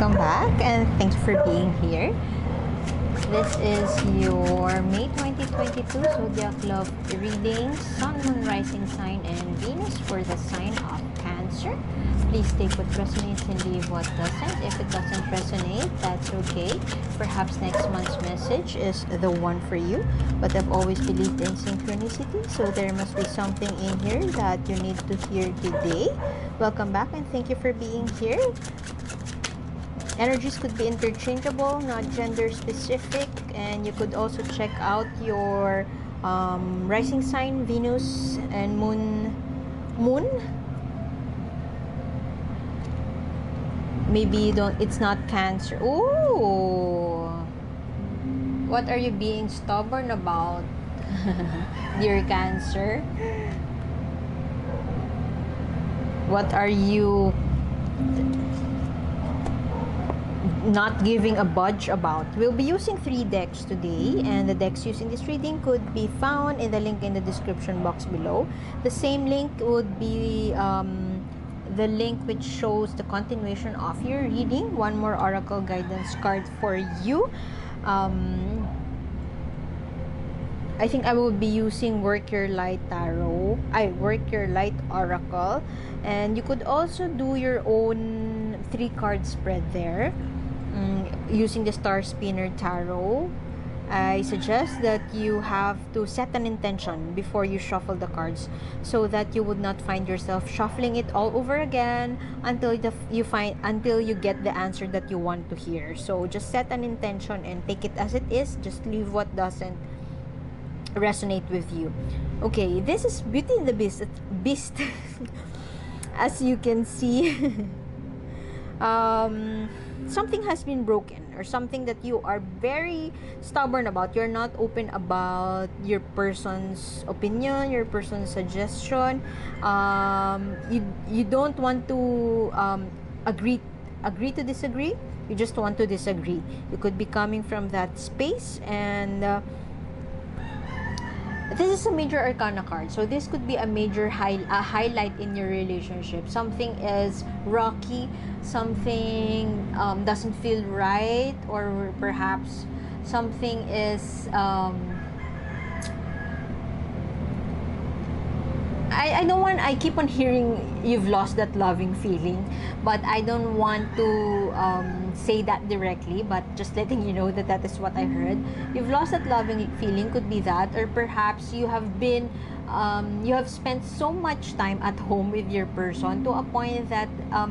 welcome back and thanks for being here. This is your May 2022 Zodiac Love reading, Sun, Moon, Rising sign, and Venus for the sign of Cancer. Please take what resonates and leave what doesn't. If it doesn't resonate, that's okay. Perhaps next month's message is the one for you. But I've always believed in synchronicity, so there must be something in here that you need to hear today. Welcome back and thank you for being here. Energies could be interchangeable, not gender specific, and you could also check out your rising sign, Venus, and moon. Maybe you don't. It's not Cancer. Ooh, what are you being stubborn about, dear Cancer? What are you not giving a budge about? We'll be using 3 decks today, and the decks using this reading could be found in the link in the description box below. The same link would be the link which shows the continuation of your reading. One more oracle guidance card for you. I think I will be using Work Your Light Tarot. Work Your Light Oracle, and you could also do your own 3-card spread there. Using the Star Spinner Tarot, I suggest that you have to set an intention before you shuffle the cards, so that you would not find yourself shuffling it all over again until you get the answer that you want to hear. So just set an intention and take it as it is. Just leave what doesn't resonate with you. Okay, this is Beauty and the Beast. As you can see, something has been broken, or something that you are very stubborn about. You're not open about your person's opinion, your person's suggestion. You don't want to agree to disagree. You just want to disagree. You could be coming from that space, and this is a major arcana card, so this could be a major highlight in your relationship. Something is rocky, something doesn't feel right, or perhaps something is I keep on hearing you've lost that loving feeling, but I don't want to say that directly, but just letting you know that that is what I heard. You've lost that loving feeling, could be that, or perhaps you have been you have spent so much time at home with your person to a point that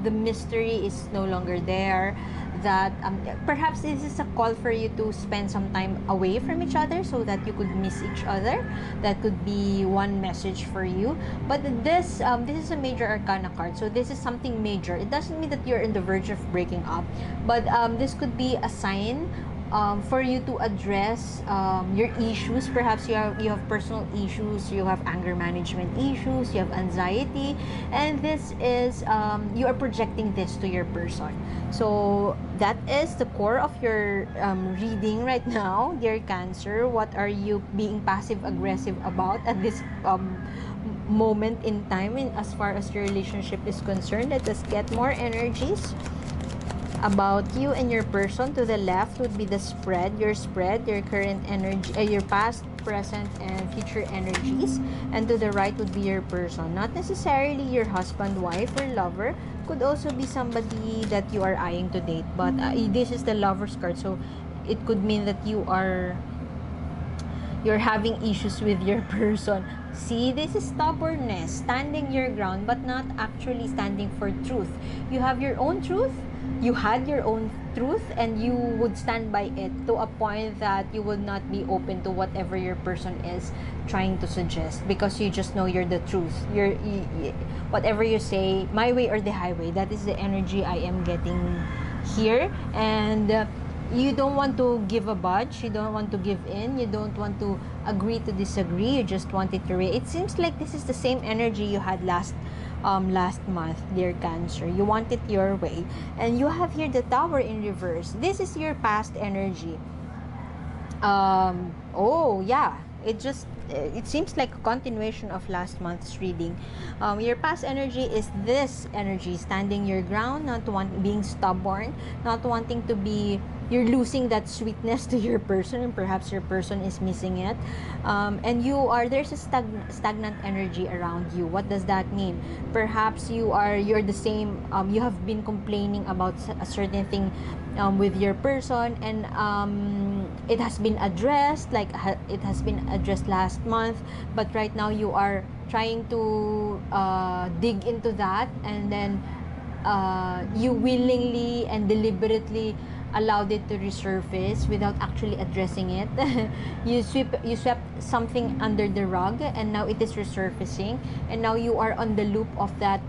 the mystery is no longer there, that perhaps this is a call for you to spend some time away from each other so that you could miss each other. That could be one message for you. But this is a major arcana card, so this is something major. It doesn't mean that you're in the verge of breaking up, but this could be a sign for you to address your issues. Perhaps you have personal issues, you have anger management issues, you have anxiety, and this is you are projecting this to your person. So that is the core of your reading right now, dear Cancer. What are you being passive aggressive about at this moment in time, in as far as your relationship is concerned? Let us get more energies about you and your person. To the left would be the spread, your current energy, your past, present, and future energies. And to the right would be your person. Not necessarily your husband, wife, or lover. Could also be somebody that you are eyeing to date. But this is the Lover's card, so it could mean that you're having issues with your person. See, this is stubbornness, standing your ground, but not actually standing for truth. You have your own truth. You had your own truth, and you would stand by it to a point that you would not be open to whatever your person is trying to suggest, because you just know you're the truth. Whatever you say, my way or the highway, that is the energy I am getting here. And you don't want to give a budge, you don't want to give in, you don't want to agree to disagree, you just want it to it seems like this is the same energy you had last month, dear Cancer. You want it your way, and you have here the Tower in reverse. This is your past energy. Oh yeah, it just it seems like a continuation of last month's reading. Your past energy is this energy, standing your ground, being stubborn, not wanting to be, you're losing that sweetness to your person, and perhaps your person is missing it. And there's a stagnant energy around you. What does that mean? Perhaps you're the same, you have been complaining about a certain thing with your person, and it has been addressed, like it has been addressed last month, but right now you are trying to dig into that, and then you willingly and deliberately allowed it to resurface without actually addressing it. You swept something under the rug, and now it is resurfacing, and now you are on the loop of that.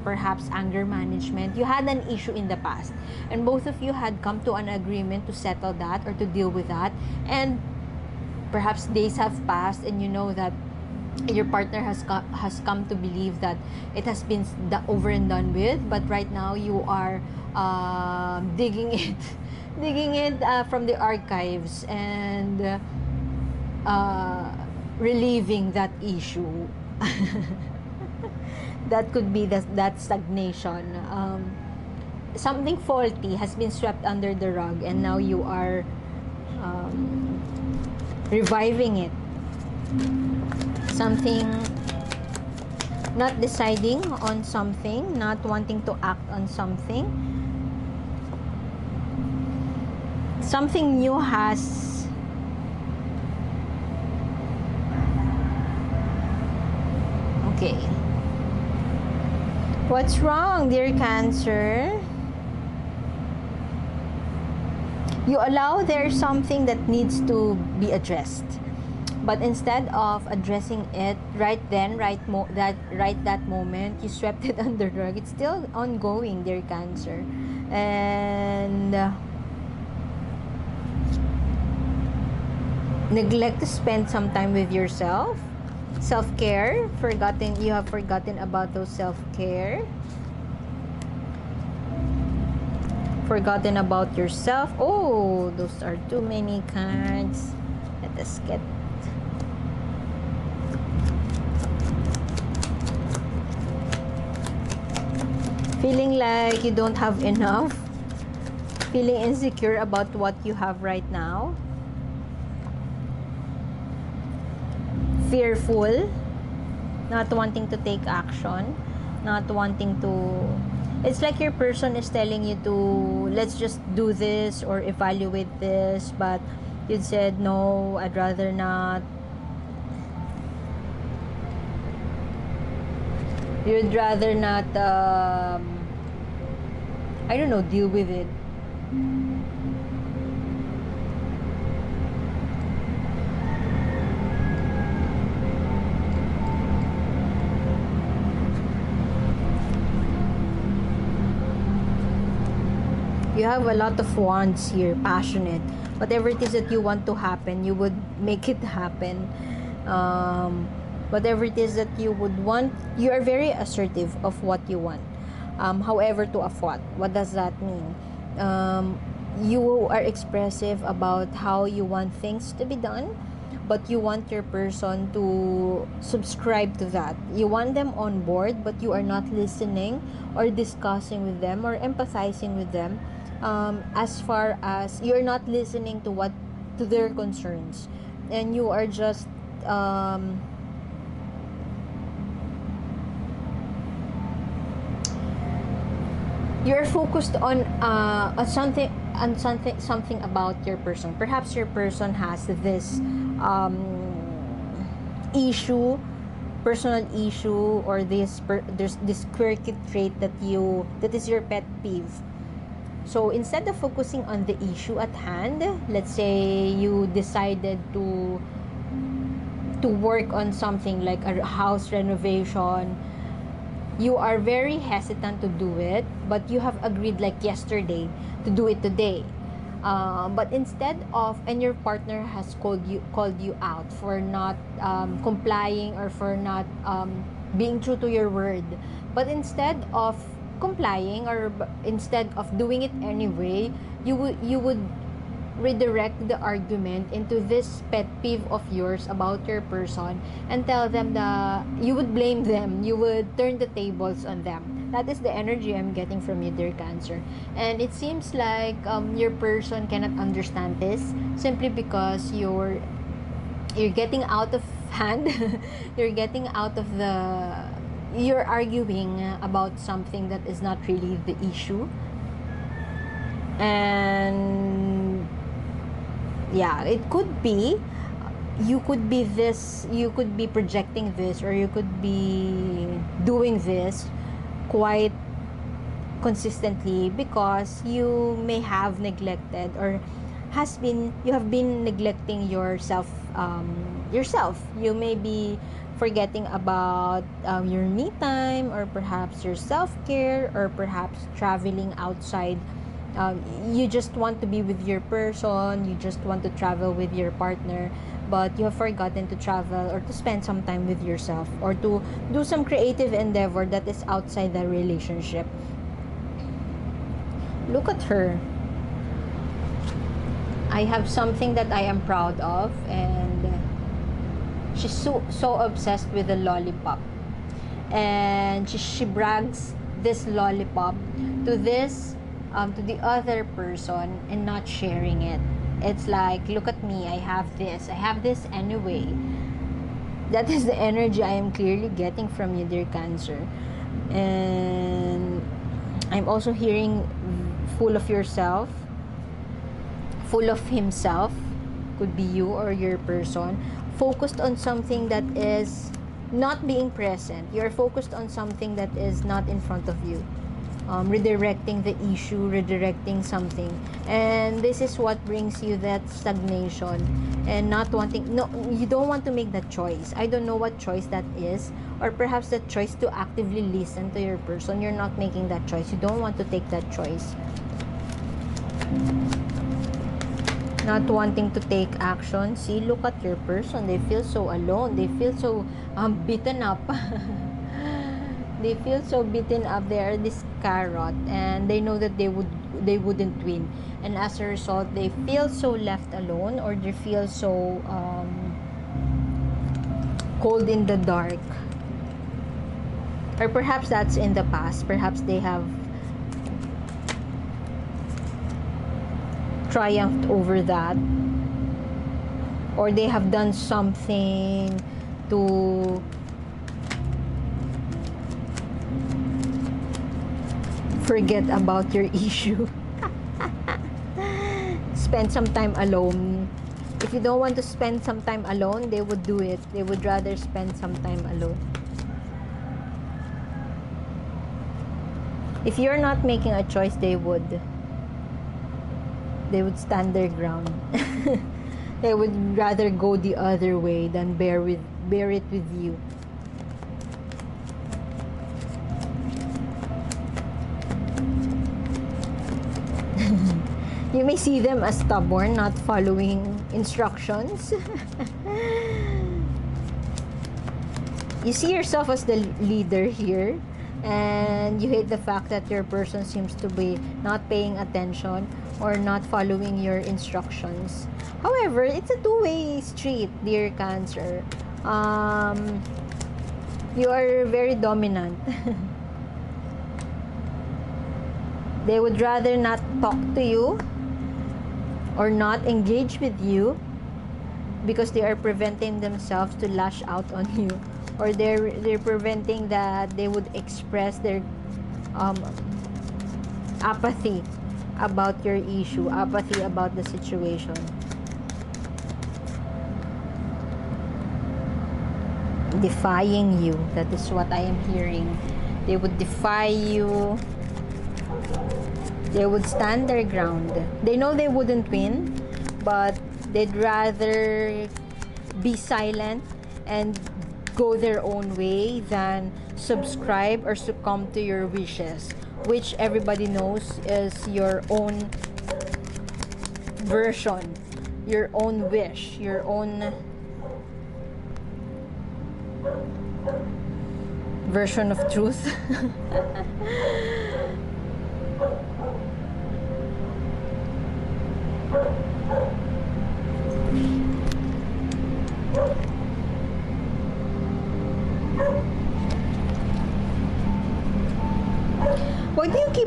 Perhaps anger management. You had an issue in the past, and both of you had come to an agreement to settle that or to deal with that, and perhaps days have passed, and you know that your partner has come to believe that it has been over and done with, but right now you are digging it digging it from the archives, and relieving that issue. That could be that stagnation. Something faulty has been swept under the rug, and now you are reviving it. Something, not deciding on something, not wanting to act on something. Something new has okay. What's wrong, dear Cancer? You allow there's something that needs to be addressed, but instead of addressing it right then, that moment, you swept it under the rug. It's still ongoing, dear Cancer, and neglect to spend some time with yourself. Self-care, you have forgotten about those self-care. Forgotten about yourself. Oh, those are too many cards. Let us get feeling like you don't have enough, feeling insecure about what you have right now, fearful, not wanting to take action, not wanting to, it's like your person is telling you to, let's just do this or evaluate this, but you said no, I'd rather not. You'd rather not I don't know, deal with it. You have a lot of wants here, passionate. Whatever it is that you want to happen, you would make it happen. Whatever it is that you would want, you are very assertive of what you want. However, to a what? What does that mean? You are expressive about how you want things to be done, but you want your person to subscribe to that. You want them on board, but you are not listening or discussing with them or empathizing with them. As far as you're not listening to their concerns, and you are just you're focused on something about your person. Perhaps your person has this issue, personal issue, or there's this quirky trait that is your pet peeve. So instead of focusing on the issue at hand, let's say you decided to work on something like a house renovation, you are very hesitant to do it, but you have agreed like yesterday to do it today. But instead of, and your partner has called you out for not complying or for not being true to your word, but instead of complying or instead of doing it anyway, you would redirect the argument into this pet peeve of yours about your person and tell them that you would blame them, you would turn the tables on them. That is the energy I'm getting from you, dear Cancer. And it seems like your person cannot understand this simply because you're getting out of hand. You're getting out of the, you're arguing about something that is not really the issue. And yeah, it could be, you could be this, you could be projecting this, or you could be doing this quite consistently because you may have neglected, or you have been neglecting yourself. You may be forgetting about your me time, or perhaps your self-care, or perhaps traveling outside. You just want to be with your person, you just want to travel with your partner, but you have forgotten to travel or to spend some time with yourself, or to do some creative endeavor that is outside the relationship. Look at her. I have something that I am proud of, and she's so obsessed with the lollipop, and she brags this lollipop to the other person and not sharing it. It's like, look at me, I have this anyway. That is the energy I am clearly getting from you, dear Cancer. And I'm also hearing full of yourself, full of himself, could be you or your person, focused on something that is not being present. You're focused on something that is not in front of you. Redirecting the issue, redirecting something. And this is what brings you that stagnation and not wanting, no, you don't want to make that choice. I don't know what choice that is, or perhaps the choice to actively listen to your person. You're not making that choice. You don't want to take that choice. Not wanting to take action. See, look at your person. They feel so alone. They feel so beaten up. They feel so beaten up. They are this carrot, and they know that they wouldn't win, and as a result they feel so left alone, or they feel so cold in the dark. Or perhaps that's in the past. Perhaps they have triumphed over that, or they have done something to forget about your issue. Spend some time alone. If you don't want to spend some time alone, they would do it. They would rather spend some time alone. If you're not making a choice, they would stand their ground. They would rather go the other way than bear it with you. You may see them as stubborn, not following instructions. You see yourself as the leader here, and you hate the fact that your person seems to be not paying attention or not following your instructions. However, it's a two-way street, dear Cancer. You are very dominant. They would rather not talk to you or not engage with you because they are preventing themselves to lash out on you, or they're preventing that they would express their apathy about your issue, apathy about the situation. Defying you, that is what I am hearing. They would defy you. They would stand their ground. They know they wouldn't win, but they'd rather be silent and go their own way than subscribe or succumb to your wishes, which everybody knows is your own version, your own wish, your own version of truth.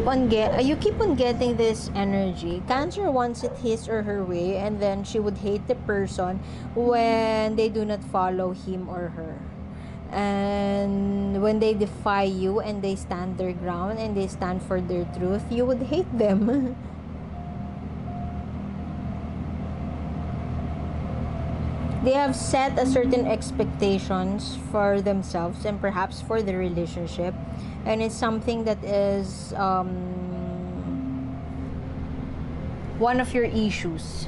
you keep on getting this energy. Cancer wants it his or her way, and then she would hate the person when they do not follow him or her. And when they defy you and they stand their ground and they stand for their truth, you would hate them. They have set a certain expectations for themselves and perhaps for the relationship, and it's something that is one of your issues.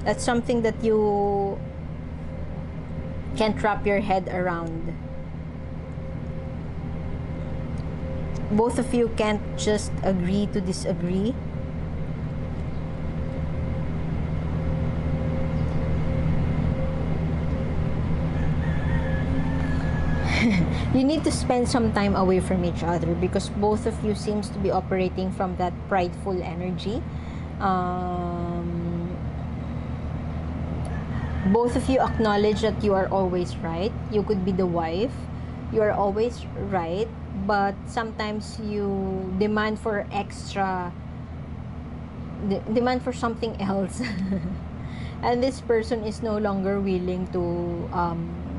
That's something that you can't wrap your head around. Both of you can't just agree to disagree. You need to spend some time away from each other because both of you seems to be operating from that prideful energy. Both of you acknowledge that you are always right. You could be the wife. You are always right, but sometimes you demand for something else. And this person is no longer willing to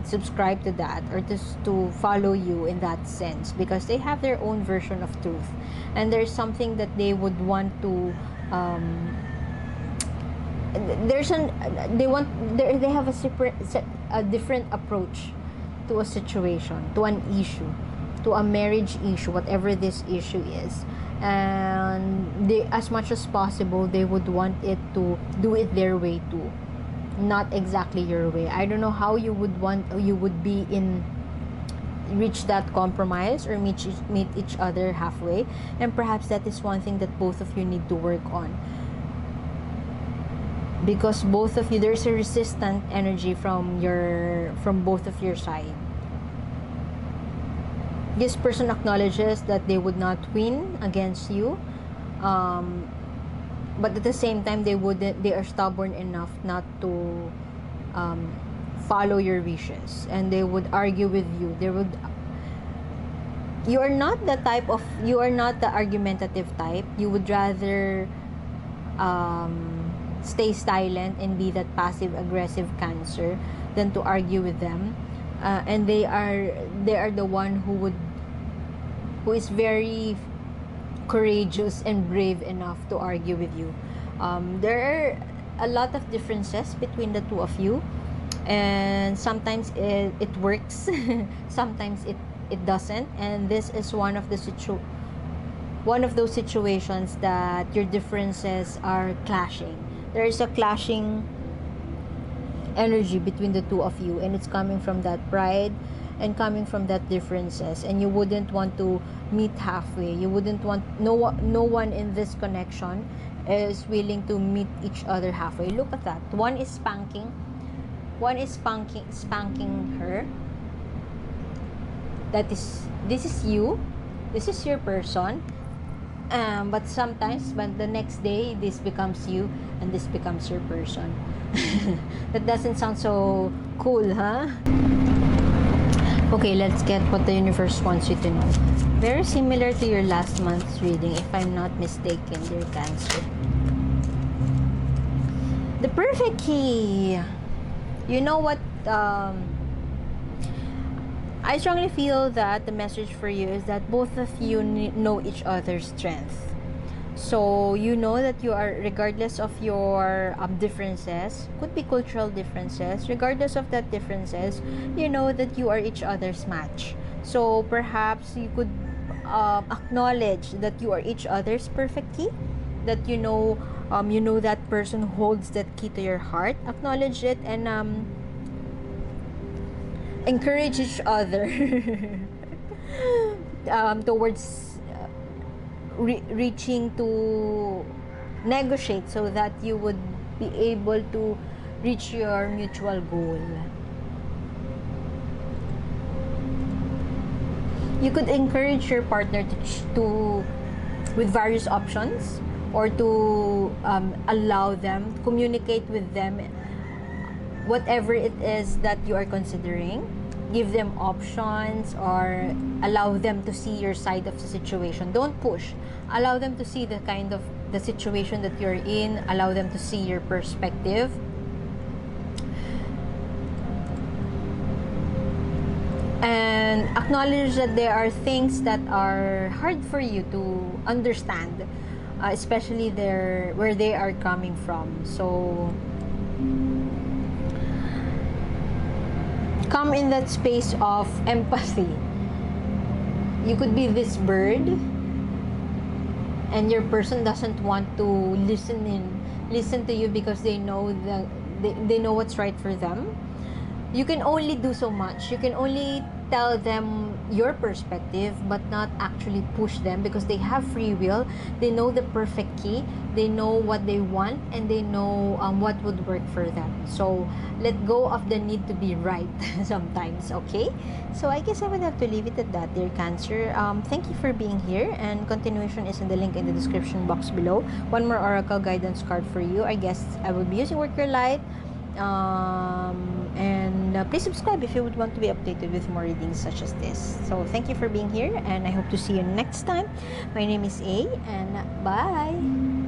subscribe to that or to follow you in that sense because they have their own version of truth, and there's something that they would want to they have a different approach to a situation, to an issue, to a marriage issue, whatever this issue is. And they, as much as possible, they would want it to do it their way too, not exactly your way. I don't know how you would be in reach that compromise or meet each other halfway, and perhaps that is one thing that both of you need to work on, because both of you, there's a resistant energy from both of your side. This person acknowledges that they would not win against you, but at the same time they are stubborn enough not to follow your wishes, and they would argue with you. You are not the argumentative type. You would rather stay silent and be that passive aggressive Cancer than to argue with them. And they are the one who is very courageous and brave enough to argue with you. There are a lot of differences between the two of you, and sometimes it works, sometimes it doesn't, and this is one of those situations that your differences are clashing. There is a clashing energy between the two of you, and it's coming from that pride and coming from that differences, and you wouldn't want to meet halfway. You wouldn't want, no one in this connection is willing to meet each other halfway. Look at that. One is spanking her. This is you, this is your person, but sometimes when the next day this becomes you and this becomes your person. That doesn't sound so cool, huh? Okay, let's get what the universe wants you to know. Very similar to your last month's reading, if I'm not mistaken, dear Cancer. The perfect key. You know what? I strongly feel that the message for you is that both of you know each other's strength. So you know that you are, regardless of your differences, could be cultural differences, regardless of that differences, you know that you are each other's match. So perhaps you could acknowledge that you are each other's perfect key, that you know that person holds that key to your heart. Acknowledge it and encourage each other towards reaching to negotiate so that you would be able to reach your mutual goal. You could encourage your partner to with various options, or to allow them, communicate with them whatever it is that you are considering. give them options or allow them to see your side of the situation. Don't push. Allow them to see the kind of the situation that you're in. Allow them to see your perspective. And acknowledge that there are things that are hard for you to understand, especially where they are coming from. So come in that space of empathy. You could be this bird, and your person doesn't want to listen to you because they know they know what's right for them. You can only do so much. You can only tell them your perspective, but not actually push them, because they have free will. They know the perfect key. They know what they want, and they know what would work for them. So let go of the need to be right sometimes, okay? So I guess I would have to leave it at that, dear Cancer. Thank you for being here, and continuation is in the link in the description box below. One more oracle guidance card for you. I guess I will be using Work Your Light. And please subscribe if you would want to be updated with more readings such as this. So thank you for being here, and I hope to see you next time. My name is A, and bye.